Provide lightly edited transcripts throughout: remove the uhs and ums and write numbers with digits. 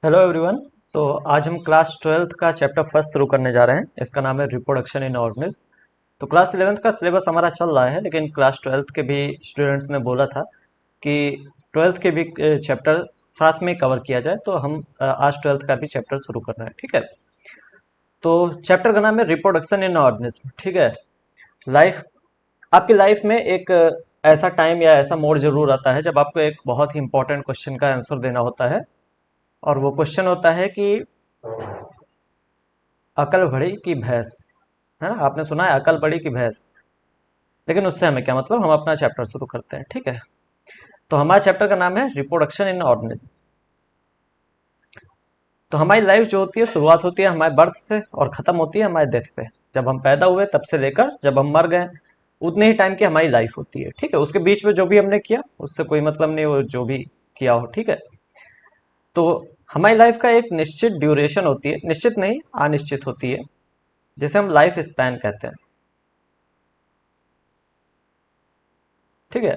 Hello everyone. तो आज हम क्लास 12th का चैप्टर फर्स्ट शुरू करने जा रहे हैं। इसका नाम है रिप्रोडक्शन इन ऑर्गेनिज्म। तो क्लास 11th का सिलेबस हमारा चल रहा है, लेकिन क्लास 12th के भी स्टूडेंट्स ने बोला था कि 12th के भी चैप्टर साथ में कवर किया जाए, तो हम आज 12th का भी चैप्टर शुरू कर रहे हैं। ठीक है, तो चैप्टर का नाम है रिप्रोडक्शन इन ऑर्गेनिज्म। ठीक है, लाइफ, आपकी लाइफ में एक ऐसा टाइम या ऐसा मोड़ जरूर आता है जब आपको एक बहुत ही इंपॉर्टेंट क्वेश्चन का आंसर देना होता है। और वो क्वेश्चन होता है कि अकल बढ़ी कि भैंस। है ना, आपने सुना है अकल बढ़ी कि भैंस। लेकिन उससे हमें क्या मतलब, हम अपना चैप्टर शुरू करते हैं। ठीक है, तो हमारे चैप्टर का नाम है रिप्रोडक्शन इन ऑर्गेनिज्म। तो हमारी लाइफ जो होती है, शुरुआत होती है हमारे बर्थ से और खत्म होती है हमारे डेथ पे। जब हम पैदा हुए तब से लेकर जब हम मर गए, उतने ही टाइम की हमारी लाइफ होती है। ठीक है, उसके बीच में जो भी हमने किया उससे कोई मतलब नहीं, वो जो भी किया हो। ठीक है, तो हमारी लाइफ का एक निश्चित ड्यूरेशन होती है, निश्चित नहीं अनिश्चित होती है, जिसे हम लाइफ स्पैन कहते हैं। ठीक है,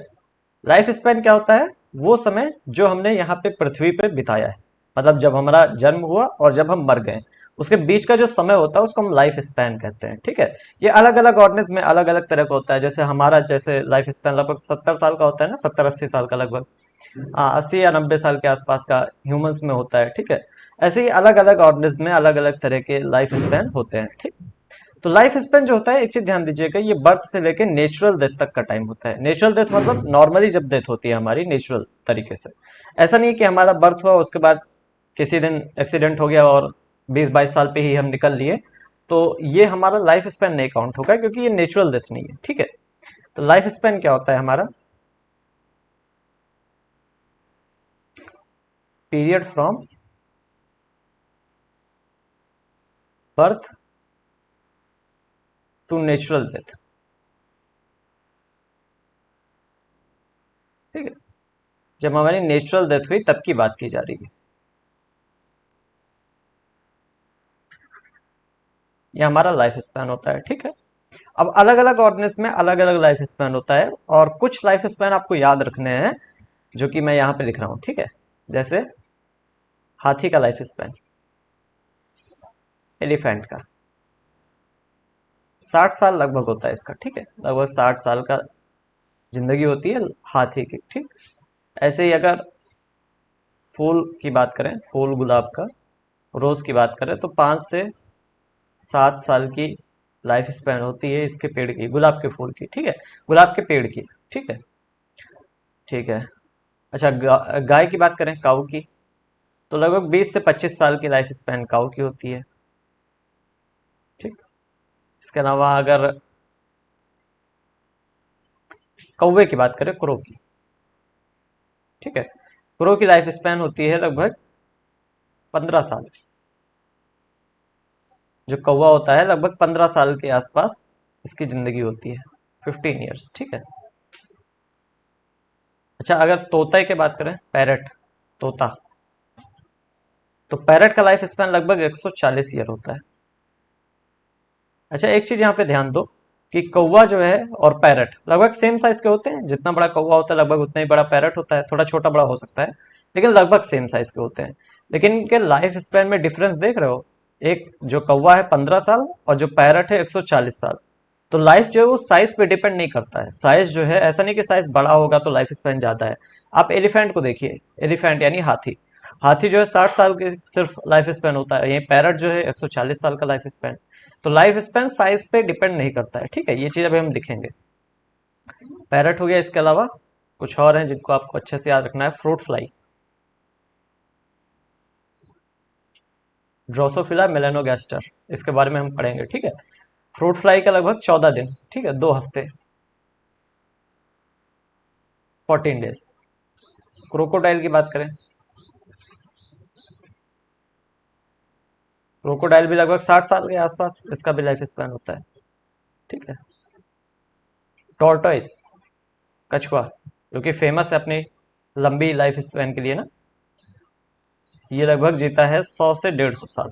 लाइफ स्पैन क्या होता है? वो समय जो हमने यहाँ पे पृथ्वी पे बिताया है, मतलब जब हमारा जन्म हुआ और जब हम मर गए, उसके बीच का जो समय होता है उसको हम लाइफ स्पैन कहते हैं। ठीक है, ये अलग अलग ऑर्गेनिज्म में अलग अलग तरह का होता है। जैसे हमारा जैसे लाइफ स्पैन लगभग 70 साल का होता है ना, 70-80 साल का लगभग। हाँ, 80 या 90 साल के आसपास का ह्यूमंस में होता है। ठीक है, ऐसे ही अलग अलग ऑर्गेनिज्म में अलग अलग तरह के लाइफ स्पैन होते हैं। ठीक, तो लाइफ स्पेन जो होता है, एक चीज ध्यान दीजिएगा, ये बर्थ से लेके नेचुरल डेथ तक का टाइम होता है। नेचुरल डेथ मतलब नॉर्मली जब डेथ होती है हमारी नेचुरल तरीके से। ऐसा नहीं है कि हमारा बर्थ हुआ उसके बाद किसी दिन एक्सीडेंट हो गया और 20-22 साल पे ही हम निकल लिए, तो ये हमारा लाइफ स्पेन नहीं काउंट होगा, क्योंकि ये नेचुरल डेथ नहीं है। ठीक है, तो लाइफ स्पेन क्या होता है हमारा? Period from birth to natural death. ठीक है, जब हमारी नेचुरल डेथ हुई तब की बात की जा रही है। ये हमारा लाइफ स्पैन होता है। ठीक है, अब अलग अलग ऑर्गेनिज्म में अलग अलग लाइफ स्पैन होता है, और कुछ लाइफ स्पैन आपको याद रखने हैं जो कि मैं यहाँ पे लिख रहा हूँ। ठीक है, जैसे हाथी का लाइफ स्पैन, एलिफेंट का 60 साल लगभग होता है इसका। ठीक है, लगभग 60 साल का जिंदगी होती है हाथी की। ठीक, ऐसे ही अगर फूल की बात करें, फूल गुलाब का, रोज की बात करें, तो 5 से 7 साल की लाइफ स्पैन होती है इसके पेड़ की, गुलाब के फूल की। ठीक है, गुलाब के पेड़ की। ठीक है, ठीक है। अच्छा, गाय की बात करें, काऊ की, तो लगभग 20 से 25 साल की लाइफ स्पैन काऊ की होती है। ठीक, इसके अलावा अगर कौवे की बात करें, क्रो की, ठीक है, क्रो की लाइफ स्पैन होती है लगभग 15 साल। जो कौवा होता है लगभग 15 साल के आसपास इसकी जिंदगी होती है, 15 ईयर्स। ठीक है, अच्छा अगर तोता की बात करें, पैरट, तोता, तो पैरट का लाइफ स्पैन लगभग 140 ईयर होता है। अच्छा, एक चीज यहाँ पे ध्यान दो कि कौवा जो है और पैरट लगभग सेम साइज के होते हैं। जितना बड़ा कौवा होता है लगभग उतना ही बड़ा पैरट होता है, थोड़ा छोटा बड़ा हो सकता है, लेकिन लगभग सेम साइज के होते हैं। लेकिन इनके लाइफ स्पैन में डिफरेंस देख रहे हो? एक जो कौवा है 15 साल, और जो पैरट है 140 साल। तो लाइफ जो है वो साइज पे डिपेंड नहीं करता है। साइज जो है, ऐसा नहीं कि साइज बड़ा होगा तो लाइफ स्पैन ज्यादा है। आप एलिफेंट को देखिए, एलिफेंट यानी हाथी, हाथी जो है 60 साल की सिर्फ लाइफ स्पैन होता है, यही पैरट जो है 140 साल का लाइफ स्पैन। तो लाइफ स्पैन साइज पे डिपेंड नहीं करता है। ठीक है, ये चीज अभी हम लिखेंगे। पैरट हो गया, इसके अलावा कुछ और हैं जिनको आपको अच्छे से याद रखना है। फ्रूट फ्लाई, ड्रोसोफिला मेलेनोगास्टर, इसके बारे में हम पढ़ेंगे। ठीक है, फ्रूट फ्लाई का लगभग 14 दिन, ठीक है, 2 हफ्ते, 14 डेज। क्रोकोडाइल की बात करें, क्रोकोडाइल भी लगभग 60 साल के आसपास इसका भी लाइफ स्पैन होता है। ठीक है, टॉर्टोइस, कछुआ, जो कि फेमस है अपनी लंबी लाइफ स्पैन के लिए ना, ये लगभग जीता है 100 से 150 साल,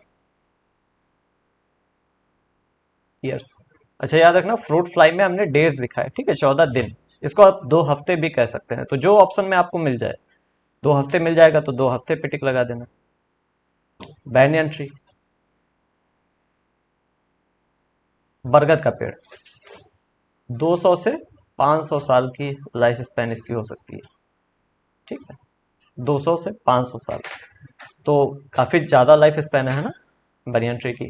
ईयर्स। अच्छा याद रखना, फ्रूट फ्लाई में हमने डेज लिखा है। ठीक है, 14 दिन, इसको आप 2 हफ्ते भी कह सकते हैं। तो जो ऑप्शन में आपको मिल जाए, 2 हफ्ते मिल जाएगा तो 2 हफ्ते पे टिक लगा देना। बैनियन ट्री, बरगद का पेड़, 200 से 500 साल की लाइफ स्पैन इसकी हो सकती है। ठीक है, 200 से 500 साल, तो काफी ज्यादा लाइफ स्पैन है ना बनियन ट्री की।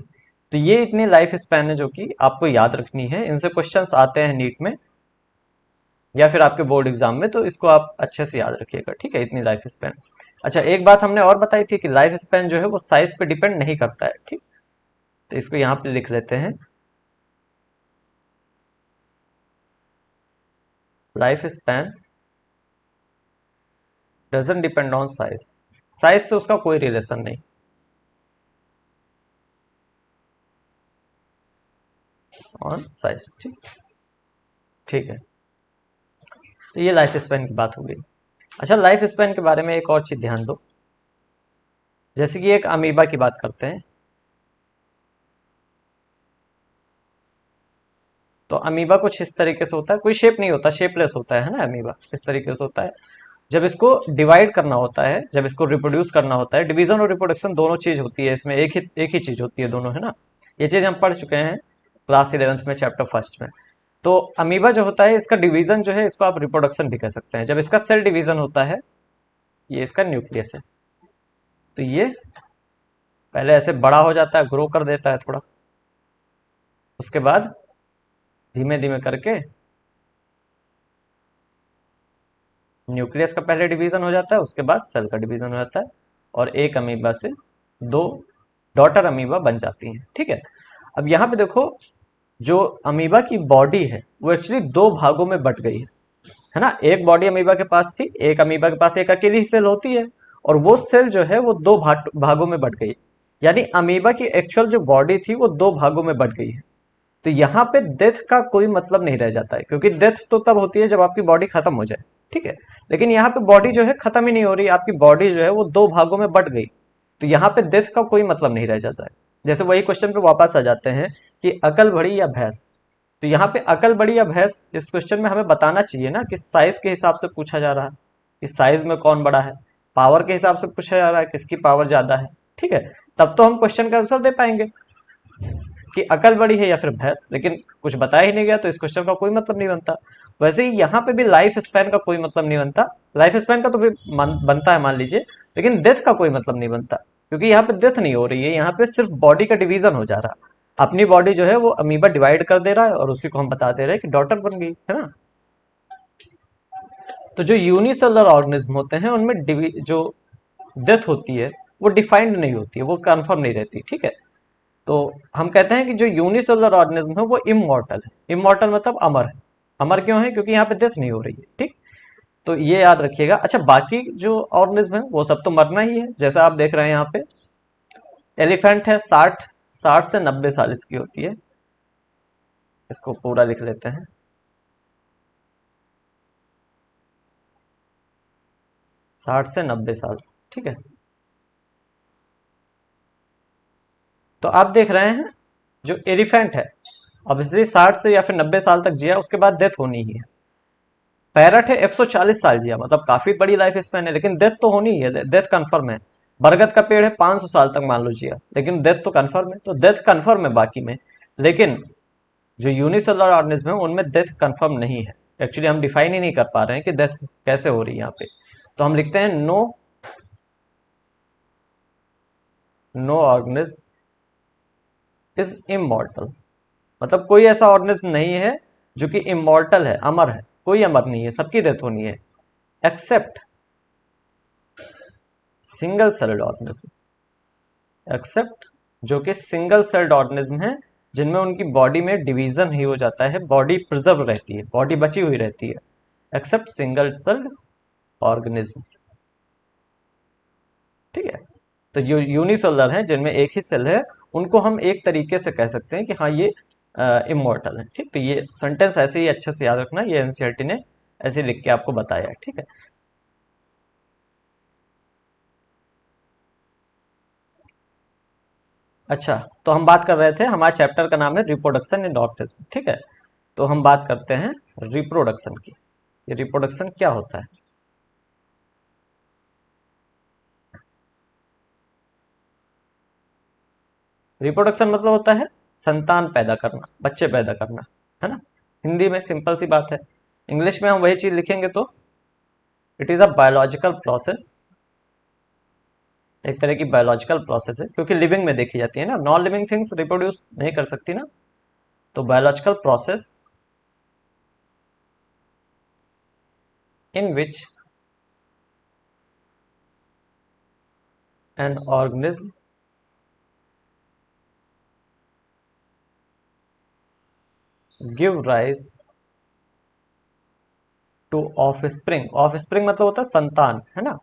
तो ये इतनी लाइफ स्पैन है जो कि आपको याद रखनी है, इनसे क्वेश्चंस आते हैं नीट में या फिर आपके बोर्ड एग्जाम में, तो इसको आप अच्छे से याद रखिएगा। ठीक है, इतनी लाइफ स्पैन। अच्छा, एक बात हमने और बताई थी कि लाइफ स्पैन जो है वो साइज पे डिपेंड नहीं करता है। ठीक, तो इसको यहाँ पे लिख लेते हैं, life span doesn't depend on size, size से उसका कोई रिलेशन नहीं। ऑन साइज, ठीक, ठीक है। तो ये लाइफ स्पैन की बात हो गई। अच्छा, लाइफ स्पैन के बारे में एक और चीज ध्यान दो, जैसे कि एक अमीबा की बात करते हैं। तो अमीबा कुछ इस तरीके से होता है, कोई शेप नहीं होता, शेपलेस होता है ना अमीबा, इस तरीके से होता है। जब इसको डिवाइड करना होता है, जब इसको रिप्रोड्यूस करना होता है, डिवीजन और रिप्रोडक्शन दोनों चीज होती है इसमें, एक ही चीज होती है दोनों, है ना। ये चीज हम पढ़ चुके हैं क्लास 11th में, चैप्टर फर्स्ट में। तो अमीबा जो होता है इसका डिवीजन जो है, इसको आप रिप्रोडक्शन भी कह सकते हैं। जब इसका सेल डिवीजन होता है, ये इसका न्यूक्लियस है, तो ये पहले ऐसे बड़ा हो जाता है, ग्रो कर देता है थोड़ा, उसके बाद धीमे धीमे करके न्यूक्लियस का पहले डिवीजन हो जाता है, उसके बाद सेल का डिवीजन हो जाता है, और एक अमीबा से दो डॉटर अमीबा बन जाती हैं। ठीक है, अब यहाँ पे देखो, जो अमीबा की बॉडी है वो एक्चुअली दो भागों में बट गई है ना। एक बॉडी अमीबा के पास थी, एक अमीबा के पास एक अकेली ही सेल होती है, और वो सेल जो है वो दो भागों में बट गई। यानी अमीबा की एक्चुअल जो बॉडी थी वो दो भागों में बट गई है। तो यहाँ पे डेथ का कोई मतलब नहीं रह जाता है, क्योंकि डेथ तो तब होती है जब आपकी बॉडी खत्म हो जाए। ठीक है, लेकिन यहाँ पे बॉडी जो है खत्म ही नहीं हो रही, आपकी बॉडी जो है वो दो भागों में बट गई, तो यहाँ पे डेथ का कोई मतलब नहीं रह जाता है। जैसे वही क्वेश्चन पे वापस आ जाते हैं कि अकल बड़ी या भैंस। तो यहाँ पे अकल बड़ी या भैंस, इस क्वेश्चन में हमें बताना चाहिए ना कि साइज के हिसाब से पूछा जा रहा है, कि साइज में कौन बड़ा है, पावर के हिसाब से पूछा जा रहा है किसकी पावर ज्यादा है। ठीक है, तब तो हम क्वेश्चन का आंसर दे पाएंगे कि अकल बड़ी है या फिर भैंस, लेकिन कुछ बताया ही नहीं गया तो इस क्वेश्चन का कोई मतलब नहीं बनता। वैसे ही यहाँ पे भी लाइफ स्पैन का कोई मतलब नहीं बनता, लाइफ स्पैन का तो भी बनता है मान लीजिए, लेकिन डेथ का कोई मतलब नहीं बनता, क्योंकि यहाँ पे डेथ नहीं हो रही है, यहाँ पे सिर्फ बॉडी का डिवीजन हो जा रहा है। अपनी बॉडी जो है वो अमीबा डिवाइड कर दे रहा है, और उसी को हम बता दे रहे हैं कि डॉटर बन गई, है ना। तो जो यूनिसेलुलर ऑर्गेनिज्म होते हैं उनमें जो डेथ होती है वो डिफाइंड नहीं होती है, वो कंफर्म नहीं रहती। ठीक है, तो हम कहते हैं कि जो यूनिसेलुलर ऑर्गेनिज्म है वो इमॉर्टल है। इमॉर्टल मतलब अमर है। अमर क्यों है? क्योंकि यहाँ पे डेथ नहीं हो रही है। ठीक, तो ये याद रखिएगा। अच्छा, बाकी जो ऑर्गेनिज्म है वो सब तो मरना ही है, जैसा आप देख रहे हैं यहाँ पे एलिफेंट है, 60 से 90 साल इसकी होती है। इसको पूरा लिख लेते हैं, 60 से 90 साल। ठीक है, तो आप देख रहे हैं जो एलिफेंट है, ऑब्वियसली 60 से या फिर 90 साल तक जिया, उसके बाद डेथ होनी ही है। पैरट है 140 साल जिया, मतलब काफी बड़ी लाइफ स्पैन है, लेकिन डेथ तो होनी ही है, डेथ कंफर्म है। बरगद का पेड़ है 500 साल तक मान लो जिया, लेकिन डेथ तो कंफर्म है, तो डेथ कंफर्म है बाकी में। लेकिन जो यूनिसेलुलर ऑर्गेनिज्म है उनमें डेथ कंफर्म नहीं है। एक्चुअली हम डिफाइन ही नहीं कर पा रहे हैं कि डेथ कैसे हो रही है यहाँ पे, तो हम लिखते हैं no, no organism is immortal. मतलब कोई ऐसा ऑर्गेनिज्म नहीं है जो कि इमॉर्टल है, अमर है, कोई अमर नहीं है, सबकी डेथ होनी है, except single celled organism. Except जो कि सिंगल सेल्ड ऑर्गेनिज्म है, जिनमें उनकी बॉडी में डिवीजन ही हो जाता है, बॉडी प्रिजर्व रहती है, बॉडी बची हुई रहती है, एक्सेप्ट सिंगल सेल्ड ऑर्गेनिज्म। ठीक है, तो जो यूनिसेलुलर है जिनमें एक ही सेल है, उनको हम एक तरीके से कह सकते हैं कि हाँ ये इमोर्टल है। ठीक, तो ये सेंटेंस ऐसे ही अच्छे से याद रखना, ये एनसीईआरटी ने ऐसे लिख के आपको बताया है। ठीक है, अच्छा, तो हम बात कर रहे थे, हमारे चैप्टर का नाम है रिप्रोडक्शन इन ऑर्गेनिज्म। ठीक है, तो हम बात करते हैं रिप्रोडक्शन की। ये रिप्रोडक्शन क्या होता है? रिप्रोडक्शन मतलब होता है संतान पैदा करना, बच्चे पैदा करना, है ना। हिंदी में सिंपल सी बात है। इंग्लिश में हम वही चीज लिखेंगे तो it is a biological process, एक तरह की बायोलॉजिकल प्रोसेस है, क्योंकि लिविंग में देखी जाती है ना, नॉन लिविंग थिंग्स रिप्रोड्यूस नहीं कर सकती ना। तो biological process in which an organism give rise to offspring. Offspring मतलब होता है संतान, है ना।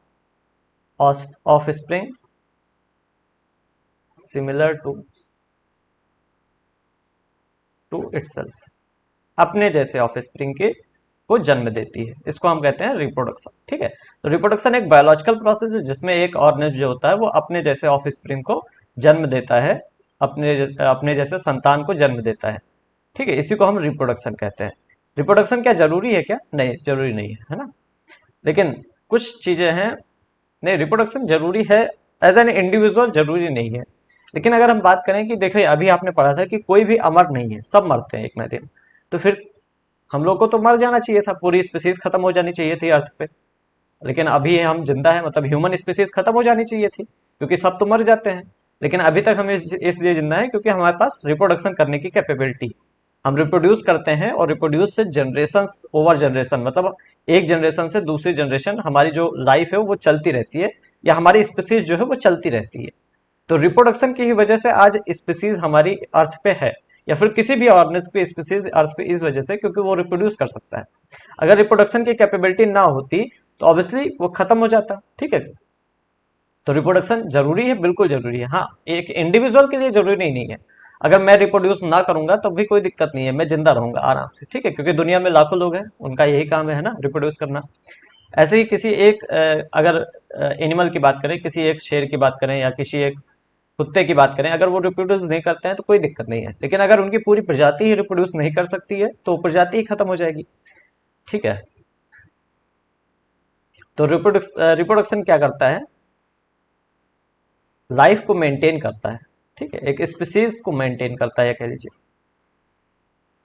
Offspring similar to itself, अपने जैसे ऑफ स्प्रिंग के को जन्म देती है, इसको हम कहते हैं रिप्रोडक्शन। ठीक है, तो रिप्रोडक्शन एक बायोलॉजिकल प्रोसेस है जिसमें एक ऑर्गेनिज्म जो होता है वो अपने जैसे ऑफ स्प्रिंग को जन्म देता है, अपने अपने जैसे संतान को जन्म देता है। ठीक है, इसी को हम रिप्रोडक्शन कहते हैं। रिप्रोडक्शन क्या जरूरी है क्या? नहीं, जरूरी नहीं है ना। लेकिन कुछ चीजें हैं, नहीं रिप्रोडक्शन जरूरी है, एज एन इंडिविजुअल जरूरी नहीं है। लेकिन अगर हम बात करें कि देखिए अभी आपने पढ़ा था कि कोई भी अमर नहीं है, सब मरते हैं एक ना दिन, तो फिर हम लोग को तो मर जाना चाहिए था, पूरी स्पीसीज खत्म हो जानी चाहिए थी अर्थ पे। लेकिन अभी हम जिंदा है, मतलब ह्यूमन स्पीसीज खत्म हो जानी चाहिए थी, क्योंकि सब तो मर जाते हैं। लेकिन अभी तक हम इसलिए जिंदा है क्योंकि हमारे पास रिप्रोडक्शन करने की कैपेबिलिटी, हम रिप्रोड्यूस करते हैं, और रिप्रोड्यूस से जनरेशन ओवर जनरेशन, मतलब एक जनरेशन से दूसरी जनरेशन हमारी जो लाइफ है वो चलती रहती है, या हमारी स्पीसीज जो है वो चलती रहती है। तो रिप्रोडक्शन की ही वजह से आज स्पीसीज हमारी अर्थ पे है, या फिर किसी भी ऑर्गेनिज्म की स्पीसीज अर्थ पे इस वजह से क्योंकि वो रिप्रोड्यूस कर सकता है। अगर रिप्रोडक्शन की कैपेबिलिटी ना होती तो ऑब्वियसली वो खत्म हो जाता। ठीक है, तो रिप्रोडक्शन जरूरी है, बिल्कुल जरूरी है। हाँ, एक इंडिविजुअल के लिए जरूरी नहीं है। अगर मैं रिप्रोड्यूस ना करूंगा तो भी कोई दिक्कत नहीं है, मैं जिंदा रहूंगा आराम से। ठीक है, क्योंकि दुनिया में लाखों लोग हैं, उनका यही काम है ना, रिप्रोड्यूस करना। ऐसे ही किसी एक अगर एनिमल की बात करें, किसी एक शेर की बात करें या किसी एक कुत्ते की बात करें, अगर वो रिप्रोड्यूस नहीं करते हैं तो कोई दिक्कत नहीं है। लेकिन अगर उनकी पूरी प्रजाति ही रिप्रोड्यूस नहीं कर सकती है तो प्रजाति ही खत्म हो जाएगी। ठीक है, तो रिप्रोडक्शन क्या करता है? लाइफ को मेंटेन करता है। ठीक है, एक स्पीसीज को मेंटेन करता है कह लीजिए।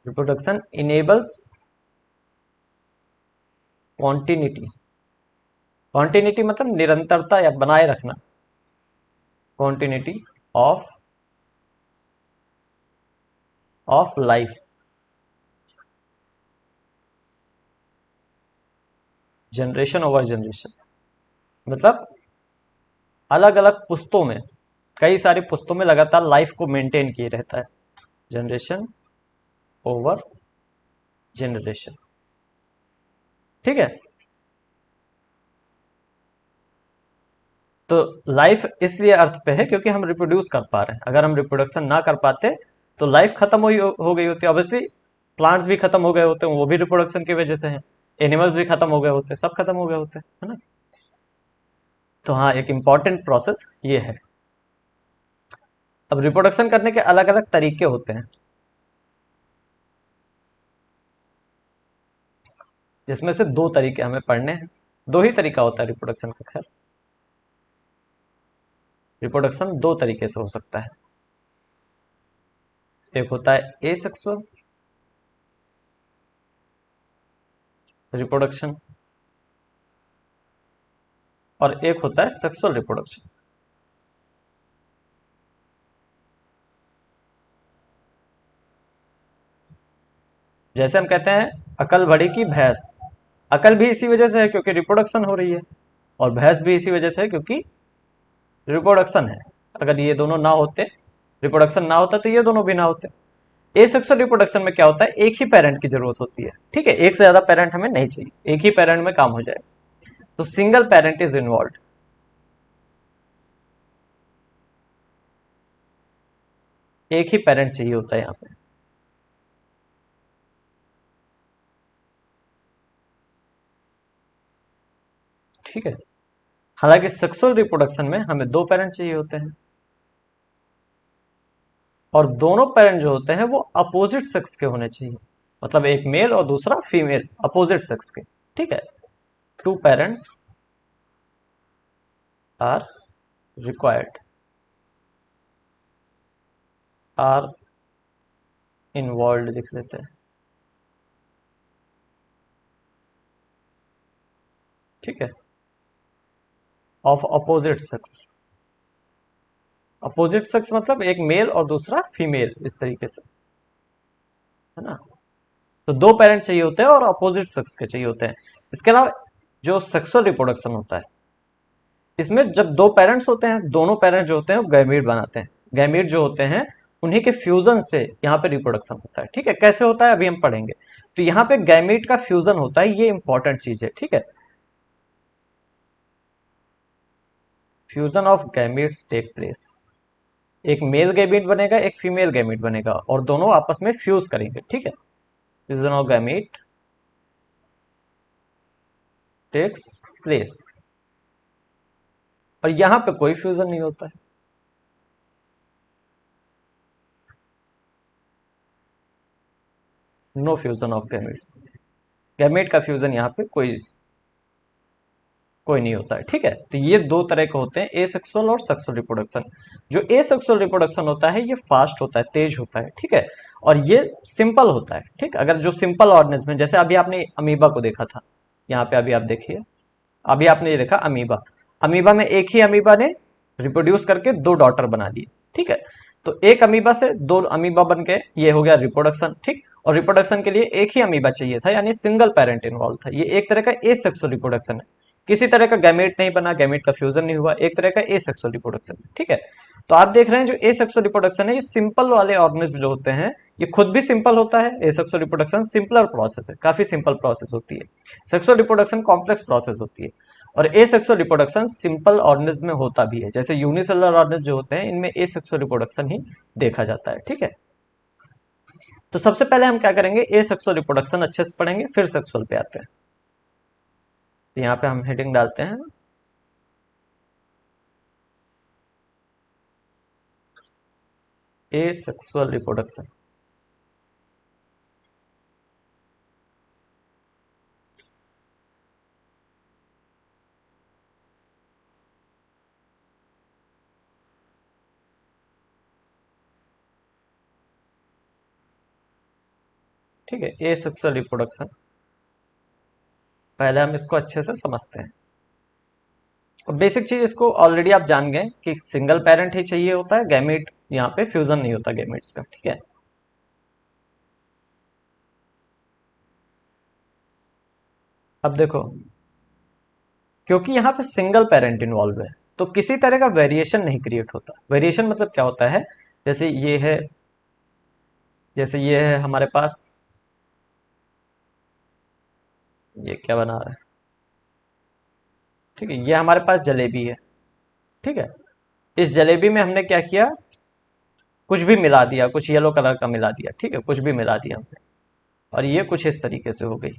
Reproduction enables continuity. कॉन्टिन्यूटी मतलब निरंतरता या बनाए रखना, continuity of life, generation over generation, मतलब अलग अलग पुश्तों में, कई सारी पुश्तों में लगातार लाइफ को मेंटेन किए रहता है, जनरेशन ओवर जनरेशन। ठीक है, तो लाइफ इसलिए अर्थ पे है क्योंकि हम रिप्रोड्यूस कर पा रहे हैं। अगर हम रिप्रोडक्शन ना कर पाते तो लाइफ खत्म हो गई होती। ऑब्वियसली प्लांट्स भी खत्म हो गए होते हैं, वो भी रिप्रोडक्शन की वजह से हैं। एनिमल्स भी खत्म हो गए होते, सब खत्म हो गए होते, है ना। तो हाँ, एक इंपॉर्टेंट प्रोसेस ये है। अब रिप्रोडक्शन करने के अलग अलग तरीके होते हैं, जिसमें से दो तरीके हमें पढ़ने हैं। दो ही तरीका होता है रिप्रोडक्शन का। खैर, रिप्रोडक्शन दो तरीके से हो सकता है। एक होता है ए सेक्सुअल रिप्रोडक्शन, और एक होता है सेक्सुअल रिप्रोडक्शन। जैसे हम कहते हैं अकल बड़ी की भैंस, अकल भी इसी वजह से है क्योंकि रिप्रोडक्शन हो रही है, और भैंस भी इसी वजह से है क्योंकि रिप्रोडक्शन है। अगर ये दोनों ना होते, रिप्रोडक्शन ना होता, तो ये दोनों भी ना होते। एसेक्सुअल रिप्रोडक्शन में क्या होता है? एक ही पेरेंट की जरूरत होती है। ठीक है, एक से ज्यादा पेरेंट हमें नहीं चाहिए, एक ही पेरेंट में काम हो जाए। तो सिंगल पेरेंट इज इन्वॉल्व, एक ही पेरेंट चाहिए होता है यहाँ पे। ठीक है, हालांकि सेक्सुअल रिप्रोडक्शन में हमें दो पेरेंट चाहिए होते हैं, और दोनों पेरेंट जो होते हैं वो अपोजिट सेक्स के होने चाहिए, मतलब एक मेल और दूसरा फीमेल, अपोजिट सेक्स के। ठीक है, two parents are required are involve लिख लेते हैं, ठीक है, of opposite sex. Opposite sex मतलब एक मेल और दूसरा फीमेल, इस तरीके से, है ना। तो दो पेरेंट चाहिए होते हैं और अपोजिट सेक्स के चाहिए होते हैं। इसके अलावा जो सेक्सुअल रिप्रोडक्शन होता है, इसमें जब दो पेरेंट्स होते हैं, दोनों पेरेंट जो होते हैं वो गैमीट बनाते हैं। गैमीट जो होते हैं उन्हीं के फ्यूजन से यहाँ पे रिप्रोडक्शन होता है, ठीक है। कैसे होता है अभी हम पढ़ेंगे। तो यहाँ पे गैमीट का फ्यूजन होता है, ये इंपॉर्टेंट चीज है, ठीक है। Fusion of gametes take place. एक मेल गैमीट बनेगा, एक फीमेल गैमीट बनेगा, और दोनों आपस में फ्यूज करेंगे, ठीक है। Fusion of gamete takes place, और यहां पे कोई फ्यूजन नहीं होता है। No fusion of gametes. Gamete का फ्यूजन यहाँ पे कोई कोई नहीं होता है, ठीक है। तो ये दो तरह के होते हैं, एसेक्सुअल और सेक्सुअल रिप्रोडक्शन। जो एसेक्सुअल रिप्रोडक्शन होता है ये फास्ट होता है, तेज होता है, ठीक है, और ये सिंपल होता है, ठीक। अगर जो सिंपल ऑर्गेनिज्म है, जैसे अभी आपने अमीबा को देखा था, यहाँ पे अभी आप देखिए, अभी आपने ये देखा अमीबा। अमीबा में एक ही अमीबा ने रिप्रोड्यूस करके दो डॉटर बना लिए, ठीक है। तो एक अमीबा से दो अमीबा बन के ये हो गया रिप्रोडक्शन, ठीक। और रिप्रोडक्शन के लिए एक ही अमीबा चाहिए था, यानी सिंगल पेरेंट इन्वॉल्व था। ये एक तरह का एसेक्सुअल रिप्रोडक्शन है, किसी तरह का गैमेट नहीं बना, गैमेट का फ्यूजन नहीं हुआ, एक तरह का एसेक्सुअल रिप्रोडक्शन, ठीक है। तो आप देख रहे हैं जो एसेक्सुअल रिप्रोडक्शन है, ये सिंपल वाले ऑर्गेनिज्म जो होते हैं, ये खुद भी सिंपल होता है। एसेक्सुअल रिप्रोडक्शन सिंपलर प्रोसेस है, काफी सिंपल प्रोसेस होती है। सेक्सुअल रिप्रोडक्शन कॉम्प्लेक्स प्रोसेस होती है, और एसेक्सुअल रिप्रोडक्शन सिंपल ऑर्गेनिज्म में होता भी है। जैसे यूनिसेलुलर ऑर्गेनिज्म जो होते हैं, इनमें एसेक्सुअल रिप्रोडक्शन ही देखा जाता है, ठीक है। तो सबसे पहले हम क्या करेंगे, एसेक्सुअल रिप्रोडक्शन अच्छे से पढ़ेंगे, फिर सेक्सुअल पे आते हैं। तो यहाँ पे हम हेडिंग डालते हैं एसेक्सुअल रिप्रोडक्शन। ठीक है, एसेक्सुअल रिप्रोडक्शन, पहले हम इसको अच्छे से समझते हैं। और बेसिक चीज इसको ऑलरेडी आप जान गए कि सिंगल पेरेंट ही चाहिए होता है, गैमेट यहाँ पे फ्यूजन नहीं होता गैमेट्स का, ठीक है। अब देखो, क्योंकि यहाँ पे सिंगल पेरेंट इन्वॉल्व है, तो किसी तरह का वेरिएशन नहीं क्रिएट होता। वेरिएशन मतलब क्या होता है, जैसे ये है, जैसे ये है हमारे पास, ये क्या बना रहा है, ठीक है, ये हमारे पास जलेबी है, ठीक है। इस जलेबी में हमने क्या किया, कुछ भी मिला दिया, कुछ येलो कलर का मिला दिया, ठीक है, कुछ भी मिला दिया हमने, और ये कुछ इस तरीके से हो गई,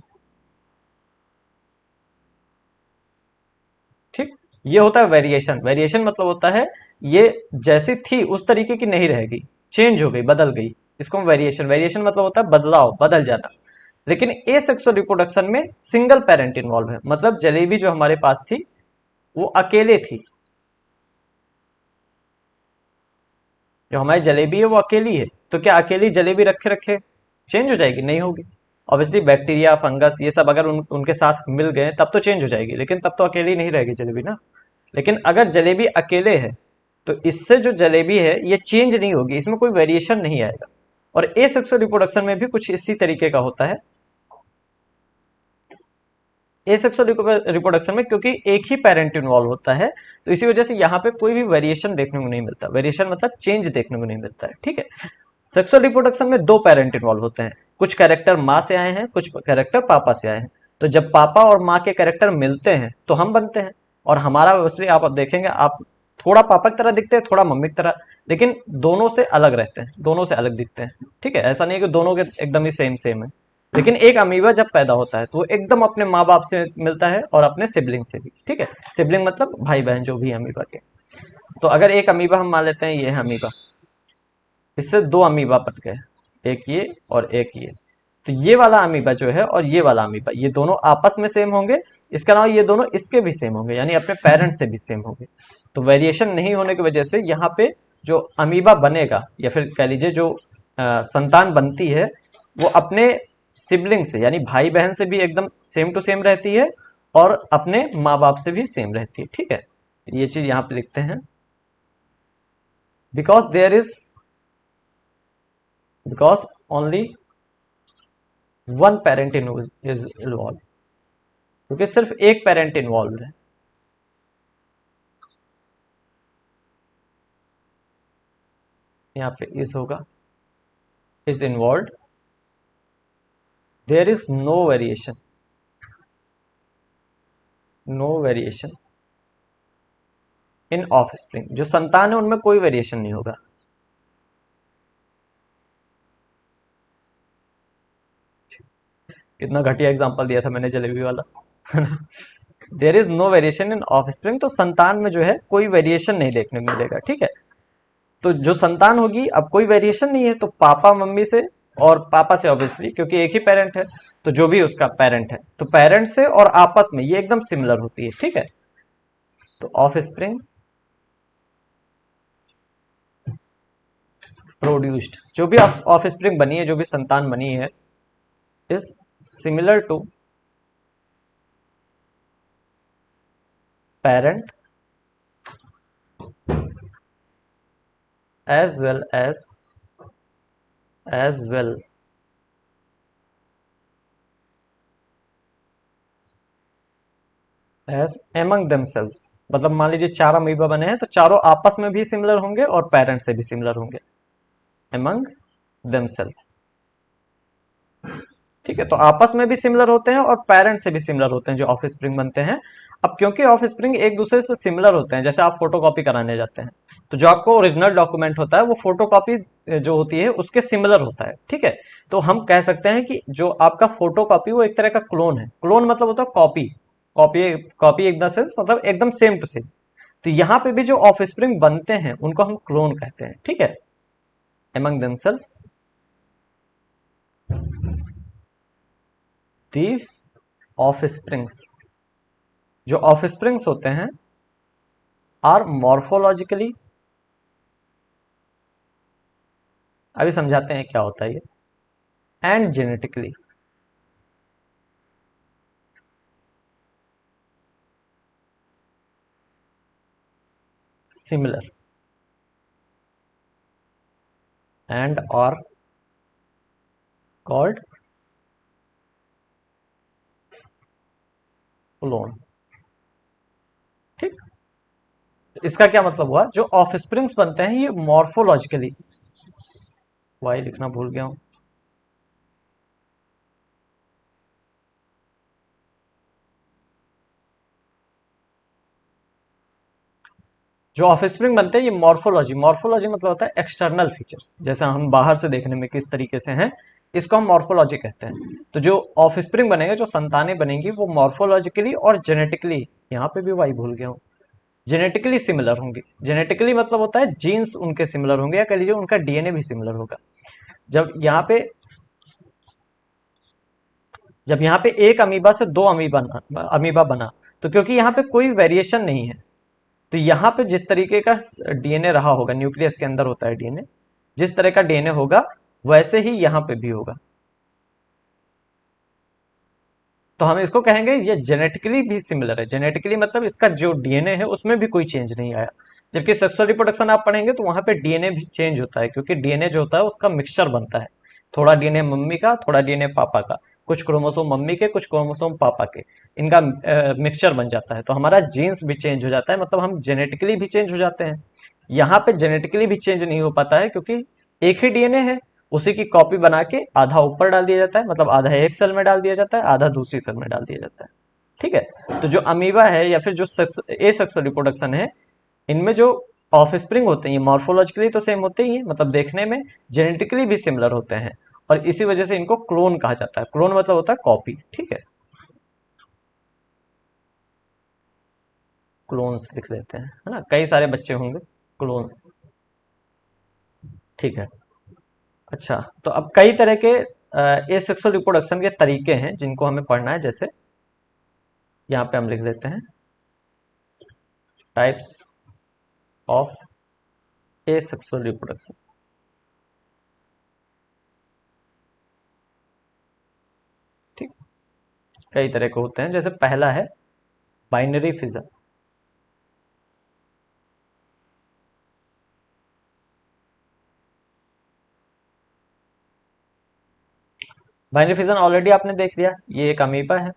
ठीक। ये होता है वेरिएशन। वेरिएशन मतलब होता है ये जैसी थी उस तरीके की नहीं रहेगी, चेंज हो गई, बदल गई, इसको हम वेरिएशन, वेरिएशन मतलब होता है बदलाव, बदल जाना। लेकिन एसेक्सुअल रिप्रोडक्शन में सिंगल पेरेंट इन्वॉल्व है, मतलब जलेबी जो हमारे पास थी वो अकेले थी, जो हमारी जलेबी है वो अकेली है। तो क्या अकेली जलेबी रखे रखे चेंज हो जाएगी? नहीं होगी। ऑब्वियसली बैक्टीरिया, फंगस, ये सब अगर उनके साथ मिल गए तब तो चेंज हो जाएगी, लेकिन तब तो अकेली नहीं रहेगी जलेबी ना। लेकिन अगर जलेबी अकेले है तो इससे जो जलेबी है ये चेंज नहीं होगी, इसमें कोई वेरिएशन नहीं आएगा। और एसेक्सुअल रिप्रोडक्शन में भी कुछ इसी तरीके का होता है। एसेक्सुअल रिप्रोडक्शन में क्योंकि एक ही पेरेंट इन्वॉल्व होता है, तो इसी वजह से यहाँ पे कोई भी वेरिएशन देखने को नहीं मिलता। वेरिएशन मतलब चेंज देखने को नहीं मिलता है, ठीक है। सेक्सुअल रिप्रोडक्शन में दो पेरेंट इन्वॉल्व होते हैं, कुछ कैरेक्टर माँ से आए हैं, कुछ कैरेक्टर पापा से आए हैं। तो जब पापा और माँ के कैरेक्टर मिलते हैं तो हम बनते हैं, और हमारा वैसे आप अब देखेंगे, आप थोड़ा पापा की तरह दिखते हैं, थोड़ा मम्मी की तरह, लेकिन दोनों से अलग रहते हैं, दोनों से अलग दिखते हैं, ठीक है। ऐसा नहीं है कि दोनों के एकदम ही सेम सेम है। लेकिन एक अमीबा जब पैदा होता है तो वो एकदम अपने माँ बाप से मिलता है और अपने सिबलिंग से भी, ठीक है। सिबलिंग मतलब भाई बहन जो भी अमीबा के। तो अगर एक अमीबा हम मान लेते हैं, ये है अमीबा, इससे दो अमीबा बन गए, एक ये और एक ये। तो ये वाला अमीबा जो है और ये वाला अमीबा, ये दोनों आपस में सेम होंगे, इसके अलावा ये दोनों इसके भी सेम होंगे, यानी अपने पेरेंट से भी सेम होंगे। तो वेरिएशन नहीं होने की वजह से यहाँ पे जो अमीबा बनेगा या फिर कह लीजिए जो संतान बनती है वो अपने सिबलिंग से यानी भाई बहन से भी एकदम सेम टू सेम रहती है और अपने माँ बाप से भी सेम रहती है। ठीक है, ये चीज यहाँ पे लिखते हैं। Because there is because only one parent is involve, क्योंकि सिर्फ एक पेरेंट इन्वॉल्व है। यहाँ पे इज होगा, is involve, there is no variation in offspring, जो संतान है उनमें कोई वेरिएशन नहीं होगा। कितना घटिया एग्जांपल दिया था मैंने जलेबी वाला। There is no variation in offspring, तो संतान में जो है कोई वेरिएशन नहीं देखने को मिलेगा। ठीक है, तो जो संतान होगी, अब कोई वेरिएशन नहीं है तो पापा मम्मी से और पापा से ऑब्वियसली, क्योंकि एक ही पेरेंट है, तो जो भी उसका पेरेंट है तो पेरेंट से और आपस में ये एकदम सिमिलर होती है। ठीक है, तो ऑफ स्प्रिंग प्रोड्यूस्ड, जो भी ऑफ स्प्रिंग बनी है, जो भी संतान बनी है, is similar to parent as well as well as among themselves। मतलब मान लीजिए चार अमीबा बने हैं तो चारों आपस में भी सिमिलर होंगे और पेरेंट से भी सिमिलर होंगे, among themselves। ठीक है, तो आपस में भी सिमिलर होते हैं और पेरेंट से भी सिमिलर होते हैं जो ऑफ स्प्रिंग बनते हैं। अब क्योंकि ऑफ स्प्रिंग एक दूसरे से सिमिलर होते हैं, जैसे आप फोटोकॉपी कराने जाते हैं तो जो आपको ओरिजिनल डॉक्यूमेंट होता है वो फोटोकॉपी जो होती है उसके सिमिलर होता है। ठीक है, तो हम कह सकते हैं कि जो आपका फोटोकॉपी वो एक तरह का क्लोन है। क्लोन मतलब होता है copy, copy in the sense मतलब एकदम सेम टू सेम। तो यहाँ पे भी जो ऑफ स्प्रिंग बनते हैं उनको हम क्लोन कहते हैं। ठीक है, among themselves these offsprings, जो ऑफस्प्रिंग्स होते हैं आर मॉर्फोलॉजिकली, अभी समझाते हैं क्या होता है ये, and genetically similar and are called clone. ठीक, इसका क्या मतलब हुआ, जो ऑफस्प्रिंग्स बनते हैं ये मॉर्फोलॉजिकली, वाई लिखना भूल गया हूं, जो ऑफस्प्रिंग बनते हैं ये मॉर्फोलॉजी मतलब होता है एक्सटर्नल फीचर्स, जैसे हम बाहर से देखने में किस तरीके से हैं, इसको हम मॉर्फोलॉजी कहते हैं। तो जो ऑफस्प्रिंग बनेंगे, जो संतानें बनेंगी, वो मॉर्फोलॉजिकली और जेनेटिकली, यहाँ पे भी वाई भूल गया हूँ, जेनेटिकली सिमिलर होंगे। जेनेटिकली मतलब होता है जीन्स उनके सिमिलर होंगे, या कह लीजिए उनका डीएनए भी सिमिलर होगा। जब यहाँ पे जब यहाँ पे एक अमीबा से दो अमीबा बना, तो क्योंकि यहाँ पे कोई वेरिएशन नहीं है, तो यहाँ पे जिस तरीके का डीएनए रहा होगा, न्यूक्लियस के अंदर होता है डीएनए, जिस तरह का डीएनए होगा वैसे ही यहाँ पे भी होगा। तो हम इसको कहेंगे ये जेनेटिकली भी सिमिलर है। जेनेटिकली मतलब इसका जो डीएनए है उसमें भी कोई चेंज नहीं आया। जबकि सेक्सुअल रिप्रोडक्शन आप पढ़ेंगे तो वहां पे डीएनए भी चेंज होता है, क्योंकि डीएनए जो होता है उसका मिक्सचर बनता है, थोड़ा डीएनए मम्मी का, थोड़ा डीएनए पापा का, कुछ क्रोमोसोम मम्मी के, कुछ क्रोमोसोम पापा के, इनका मिक्सचर बन जाता है। तो हमारा जीन्स भी चेंज हो जाता है, मतलब हम जेनेटिकली भी चेंज हो जाते हैं। यहाँ पे जेनेटिकली भी चेंज नहीं हो पाता है, क्योंकि एक ही डीएनए है, उसी की कॉपी बना के आधा ऊपर डाल दिया जाता है, मतलब आधा एक सेल में डाल दिया जाता है, आधा दूसरी सेल में डाल दिया जाता है। ठीक है, तो जो अमीबा है या फिर जो ए सेक्सुअल रिप्रोडक्शन है, इनमें जो ऑफस्प्रिंग होते हैं ये मॉर्फोलॉजिकली तो सेम होते ही हैं, मतलब देखने में, जेनेटिकली भी सिमिलर होते हैं, और इसी वजह से इनको क्लोन कहा जाता है। क्लोन मतलब होता है कॉपी। ठीक है, क्लोन्स लिख लेते हैं, है ना, कई सारे बच्चे होंगे क्लोन्स। ठीक है, अच्छा, तो अब कई तरह के एसेक्सुअल रिप्रोडक्शन के तरीके हैं जिनको हमें पढ़ना है। जैसे यहाँ पे हम लिख लेते हैं types of A sexual reproduction. ठीक, कई तरह के होते हैं, जैसे पहला है binary fission. Binary fission already आपने देख लिया, ये एक अमीबा है।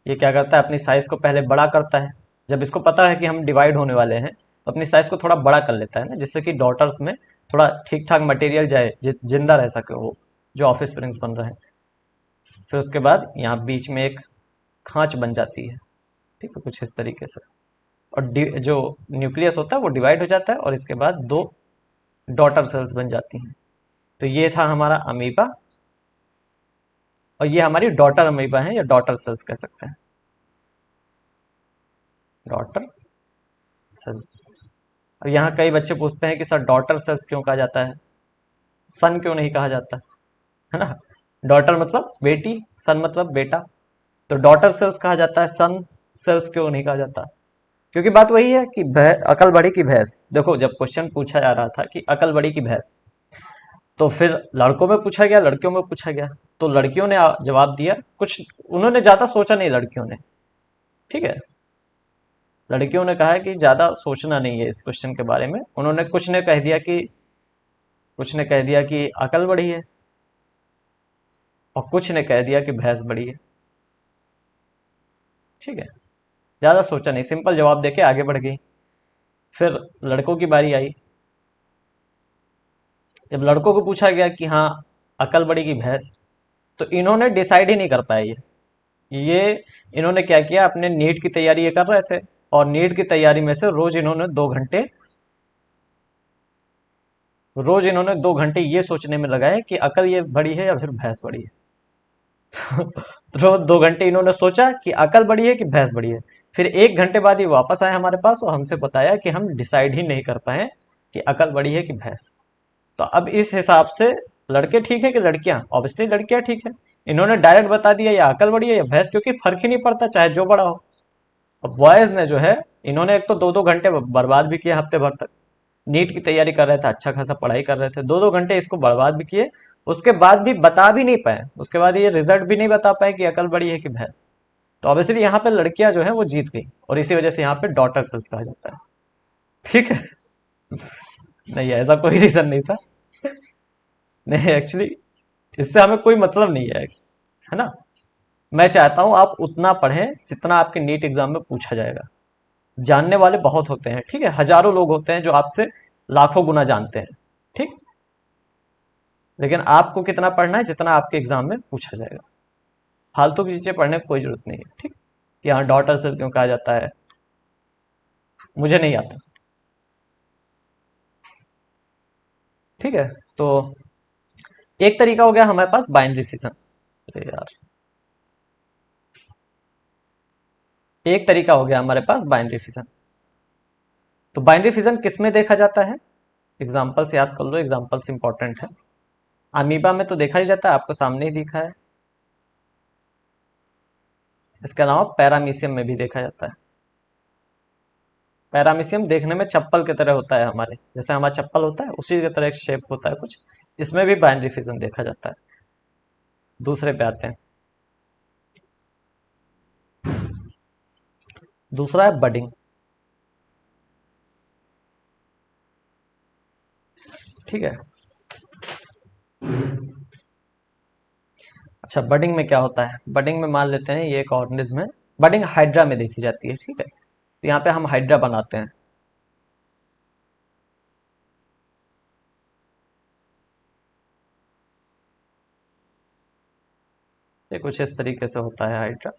ये क्या करता है, अपनी साइज को पहले बड़ा करता है। जब इसको पता है कि हम डिवाइड होने वाले हैं तो अपनी साइज को थोड़ा बड़ा कर लेता है ना, जिससे कि डॉटर्स में थोड़ा ठीक ठाक मटेरियल जाए, जिंदा रह सके वो जो ऑफिस स्प्रिंग्स बन रहे हैं। फिर उसके बाद यहाँ बीच में एक खांच बन जाती है। ठीक है, कुछ इस तरीके से। और जो न्यूक्लियस होता है वो डिवाइड हो जाता है और इसके बाद दो डॉटर सेल्स बन जाती हैं। तो ये था हमारा अमीबा, और ये हमारी डॉटर अमीबा है या डॉटर सेल्स कह सकते हैं, डॉटर सेल्स। अब यहाँ कई बच्चे पूछते हैं कि सर डॉटर सेल्स क्यों कहा जाता है, सन क्यों नहीं कहा जाता, है ना। डॉटर मतलब बेटी, सन मतलब बेटा। तो डॉटर सेल्स कहा जाता है, सन सेल्स क्यों नहीं कहा जाता। क्योंकि बात वही है कि अकल बड़ी की भैंस। देखो, जब क्वेश्चन पूछा जा रहा था कि अकल बड़ी की भैंस, तो फिर लड़कों में पूछा गया, लड़कियों में पूछा गया। तो लड़कियों ने जवाब दिया कुछ, उन्होंने ज्यादा सोचा नहीं लड़कियों ने। ठीक है, लड़कियों ने कहा है कि ज्यादा सोचना नहीं है इस क्वेश्चन के बारे में। उन्होंने कुछ ने कह दिया कि अकल बड़ी है, और कुछ ने कह दिया कि भैंस बड़ी है। ठीक है, ज्यादा सोचा नहीं, सिंपल जवाब देके आगे बढ़ गई। फिर लड़कों की बारी आई। जब लड़कों को पूछा गया कि हाँ अकल बड़ी की भैंस, तो इन्होंने डिसाइड ही नहीं कर पाया ये इन्होंने क्या किया, अपने नीट की तैयारी ये कर रहे थे, और नीट की तैयारी में से रोज इन्होंने 2 घंटे ये सोचने में लगाए कि अकल ये बड़ी है या फिर भैंस बड़ी है। रोज 2 घंटे इन्होंने सोचा कि अकल बड़ी है कि भैंस बड़ी है। फिर 1 घंटे बाद ये वापस आए हमारे पास और हमसे बताया कि हम डिसाइड ही नहीं कर पाए कि अकल बड़ी है कि भैंस। तो अब इस हिसाब से लड़के ठीक है कि लड़कियां, ऑब्वियसली लड़कियां ठीक है। इन्होंने डायरेक्ट बता दिया या अकल बड़ी है या भैंस, क्योंकि फर्क ही नहीं पड़ता चाहे जो बड़ा हो। अब बॉयज ने जो है, इन्होंने एक तो 2-2 घंटे बर्बाद भी किए हफ्ते भर तक। नीट की तैयारी कर रहे थे, अच्छा खासा पढ़ाई कर रहे थे, 2-2 घंटे इसको बर्बाद भी किए। उसके बाद भी बता भी नहीं पाए, उसके बाद ये रिजल्ट भी नहीं बता पाए कि अकल बड़ी है कि भैंस। तो ऑब्वियसली यहाँ पे लड़कियां जो है वो जीत गई, और इसी वजह से यहाँ पे डॉटर सेल्स कहा जाता है। ठीक है, नहीं ऐसा कोई रीजन नहीं था। नहीं, एक्चुअली इससे हमें कोई मतलब नहीं है ना। मैं चाहता हूं आप उतना पढ़ें जितना आपके नीट एग्जाम में पूछा जाएगा। जानने वाले बहुत होते हैं, ठीक है, हजारों लोग होते हैं जो आपसे लाखों गुना जानते हैं। ठीक, लेकिन आपको कितना पढ़ना है जितना आपके एग्जाम में पूछा जाएगा। फालतू की चीजें पढ़ने की कोई जरूरत नहीं है। ठीक, कि हाँ डॉटर सेल क्यों कहा जाता है, मुझे नहीं आता। ठीक है, तो एक तरीका हो गया हमारे पास बाइनरी फिजन। अरे यार, एक तरीका हो गया हमारे पास बाइनरी फिजन। तो बाइनरी फिजन किस में देखा जाता है, एग्जाम्पल से याद कर लो, एग्जाम्पल्स इंपॉर्टेंट है। अमीबा में तो देखा ही जाता है, आपको सामने ही दिखा है। इसके अलावा पैरामीशियम में भी देखा जाता है। पैरामीशियम देखने में चप्पल की तरह होता है, हमारे जैसे हमारा चप्पल होता है उसी की तरह एक शेप होता है कुछ। इसमें भी बाइनरी फिजन देखा जाता है। दूसरे पे आते हैं। दूसरा है बडिंग। ठीक है, अच्छा बडिंग में क्या होता है, बडिंग में मान लेते हैं ये एक ऑर्गेनिज्म है। बडिंग हाइड्रा में देखी जाती है। ठीक है, तो यहाँ पे हम हाइड्रा बनाते हैं। ये कुछ इस तरीके से होता है हाइड्रा।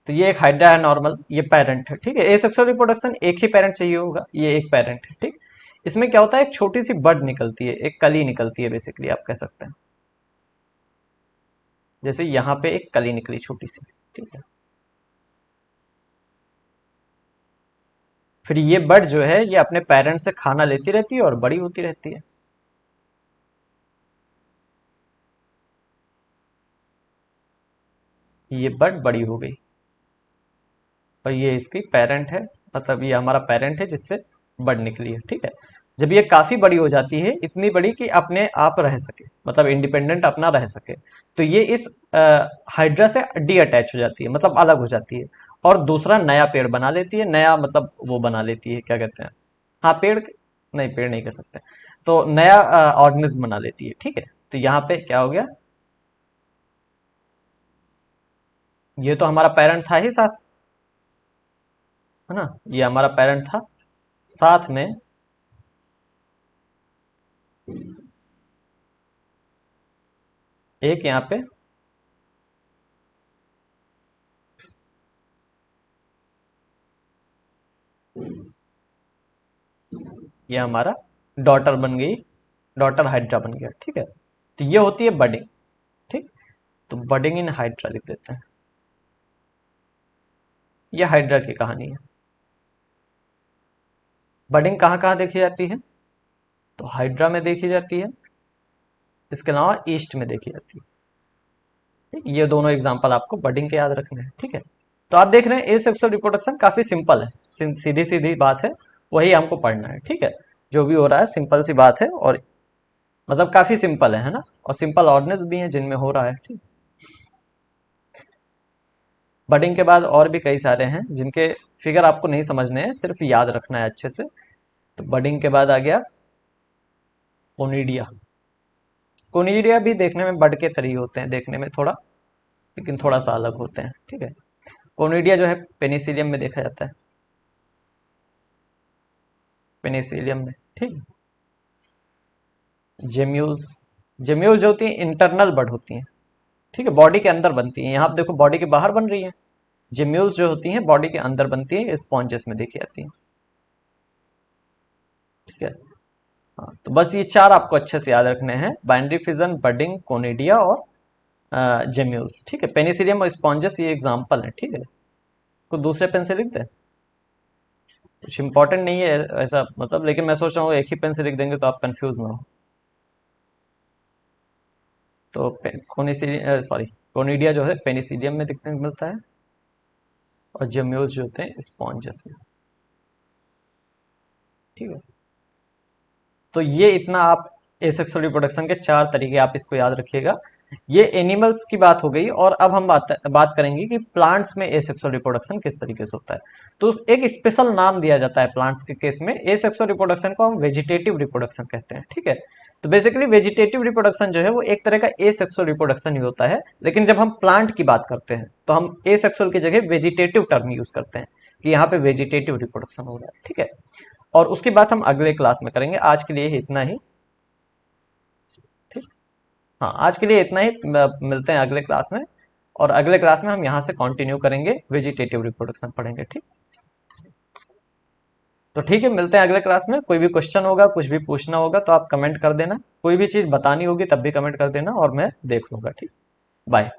तो ये एक हाइड्रा है नॉर्मल, ये पेरेंट है। ठीक है, एसेक्सुअल रिप्रोडक्शन एक ही पेरेंट चाहिए होगा, ये एक पेरेंट है। ठीक, इसमें क्या होता है, एक छोटी सी बड निकलती है, एक कली निकलती है, बेसिकली आप कह सकते हैं। जैसे यहाँ पे एक कली निकली छोटी सी। ठीक है, फिर ये बड जो है ये अपने पेरेंट से खाना लेती रहती है और बड़ी होती रहती है। ये बड बड़ी हो गई। और ये इसकी पेरेंट है, मतलब ये हमारा पेरेंट है जिससे बड निकली है। ठीक है, जब ये काफी बड़ी हो जाती है, इतनी बड़ी कि अपने आप रह सके, मतलब इंडिपेंडेंट अपना रह सके, तो ये इस हाइड्रा से डी अटैच हो जाती है, मतलब अलग हो जाती है, और दूसरा नया पेड़ बना लेती है, नया मतलब वो बना लेती है, क्या कहते हैं, हाँ पेड़, नहीं पेड़ नहीं कह सकते, तो नया ऑर्गेनिज्म बना लेती है। ठीक है, तो यहाँ पे क्या हो गया, ये तो हमारा पेरेंट था ही साथ, है ना, ये हमारा पेरेंट था, साथ में एक यहाँ पे ये हमारा डॉटर बन गई, डॉटर हाइड्रा बन गया। ठीक है, तो ये होती है बडिंग। ठीक, तो बडिंग इन हाइड्रा लिख देते हैं, ये हाइड्रा की कहानी है। बडिंग कहाँ कहाँ देखी जाती है, तो हाइड्रा में देखी जाती है, इसके अलावा ईस्ट में देखी जाती है। ठीक, ये दोनों एग्जांपल आपको बडिंग के याद रखने हैं। ठीक है, तो आप देख रहे हैं एसेक्सुअल रिप्रोडक्शन काफी सिंपल है, सीधी सीधी बात है, वही हमको पढ़ना है। ठीक है, जो भी हो रहा है सिंपल सी बात है, और मतलब काफी सिंपल है ना, और सिंपल ऑर्गेनिज्म भी है जिनमें हो रहा है। ठीक, बडिंग के बाद और भी कई सारे हैं जिनके फिगर आपको नहीं समझने हैं, सिर्फ याद रखना है अच्छे से। तो बडिंग के बाद आ गया कोनिडिया। कोनिडिया भी देखने में बड के तरीके होते हैं, देखने में थोड़ा, लेकिन थोड़ा सा अलग होते हैं। ठीक है, कोनिडिया जो है पेनिसिलियम में देखा जाता है, पेनिसिलियम में। ठीक, जेम्यूल्स, जेम्यूल जो होती हैं इंटरनल बड होती हैं। ठीक है, बॉडी के अंदर बनती हैं, यहाँ आप देखो बॉडी के बाहर बन रही हैं, जेम्यूल्स जो होती हैं बॉडी के अंदर बनती हैं, स्पॉन्जेस में देखी जाती हैं। ठीक है, हाँ तो बस ये चार आपको अच्छे से याद रखने हैं, बाइनरी फिजन, बडिंग, कोनिडिया और जेम्यूल्स। ठीक है, पेनिसिलियम और स्पॉन्जेस ये एग्जाम्पल है। ठीक है, कुछ दूसरे पेन से लिख दें, कुछ इंपॉर्टेंट नहीं है ऐसा मतलब, लेकिन मैं सोच रहा हूँ एक ही पेन से लिख देंगे तो आप कंफ्यूज ना हो। तो कोनिसिलियम सॉरी कोनिडिया जो है पेनिसिलियम में दिखने को मिलता है, और जेम्यूल्स जो होते हैं स्पॉन्जेस में। ठीक है, तो ये इतना आप एसेक्सुअल रिप्रोडक्शन के चार तरीके आप इसको याद रखिएगा। ये एनिमल्स की बात हो गई, और अब हम बात करेंगे कि प्लांट्स में एसेक्सुअल रिप्रोडक्शन किस तरीके से होता है। तो एक स्पेशल नाम दिया जाता है प्लांट्स के केस में, एसेक्सुअल रिप्रोडक्शन को हम वेजिटेटिव रिप्रोडक्शन कहते हैं। ठीक है, तो बेसिकली वेजिटेटिव रिप्रोडक्शन जो है वो एक तरह का एसेक्सुअल रिप्रोडक्शन ही होता है, लेकिन जब हम प्लांट की बात करते हैं तो हम एसेक्सुअल की जगह वेजिटेटिव टर्म यूज करते हैं, कि यहाँ पे वेजिटेटिव रिप्रोडक्शन हो रहा है। ठीक है, और उसकी बात हम अगले क्लास में करेंगे, आज के लिए इतना ही। ठीक, हाँ आज के लिए इतना ही, मिलते हैं अगले क्लास में, और अगले क्लास में हम यहाँ से कंटिन्यू करेंगे, वेजिटेटिव रिप्रोडक्शन पढ़ेंगे। ठीक, तो ठीक है, मिलते हैं अगले क्लास में। कोई भी क्वेश्चन होगा, कुछ भी पूछना होगा तो आप कमेंट कर देना, कोई भी चीज़ बतानी होगी तब भी कमेंट कर देना, और मैं देख लूंगा। ठीक, बाय।